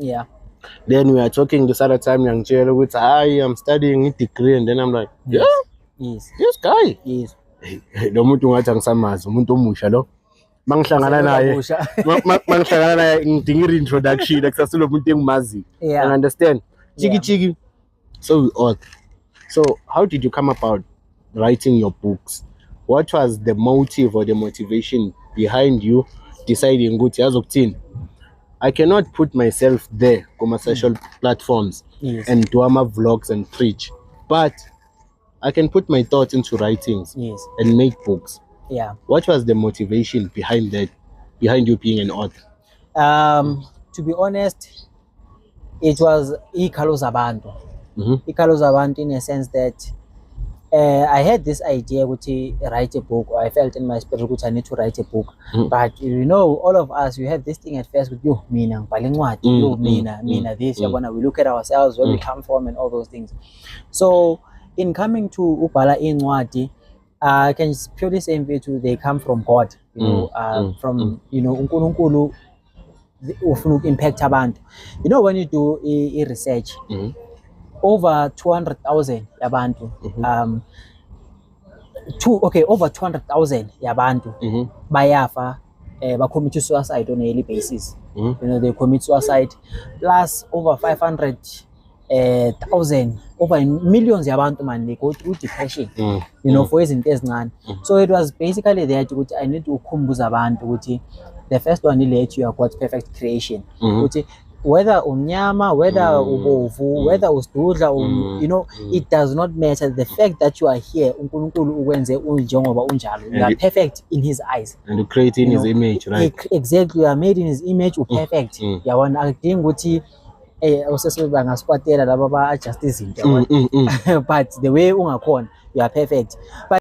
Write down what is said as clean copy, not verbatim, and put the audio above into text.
Yeah. Then we are talking this other time, young Chelo, which I'm studying a degree, and then I'm like, yeah, Yes. this guy. Yes. Lo muntu ngathi angisamazi umuntu omusha lo mangihlangana naye ngidinga introduction akusasilo umuntu engimazi. Yeah. I understand. Yeah. Chiki so we all. So how did you come about writing your books? What was the motive or the motivation behind you deciding ukuthi yazokuthini I cannot put myself there on social platforms Yes. and do my vlogs and preach, but I can put my thoughts into writings Yes. and make books. Yeah. What was the motivation behind that, behind you being an author? To be honest, it was ikhalo zabantu. Ikhalo zabantu in a sense that I had this idea to write a book, or I felt in my spirit that I need to write a book. But you know, all of us, we have this thing at first with you, mina, mina, this, we look at ourselves, where we come from, and all those things. So, in coming to Upala Inwati, I can purely say they come from God, from Unkulunkulu ufuna impact abantu. You know, when you do a research, over 200,000 yabantu, over 200,000 yabantu bayafa, commit suicide on a daily basis. You know, they commit suicide, plus over 500,000, over millions yabantu, man, they go through depression, you know, for izinto ezincane. So it was basically there to I need to ukhumbuza abantu ukuthi the first one let you are God's perfect creation. Whether unyama, whether ubovu, whether usidudla, you know, it does not matter. The fact that you are here, uNkulunkulu ukwenze unjengoba unjalo, you are perfect in His eyes. And you create in His image, right? Exactly, you are made in His image, perfect. Yabona akudingi ukuthi usese bangasquatela laba ba adjust izinto, but the way ungakhona, you are perfect. But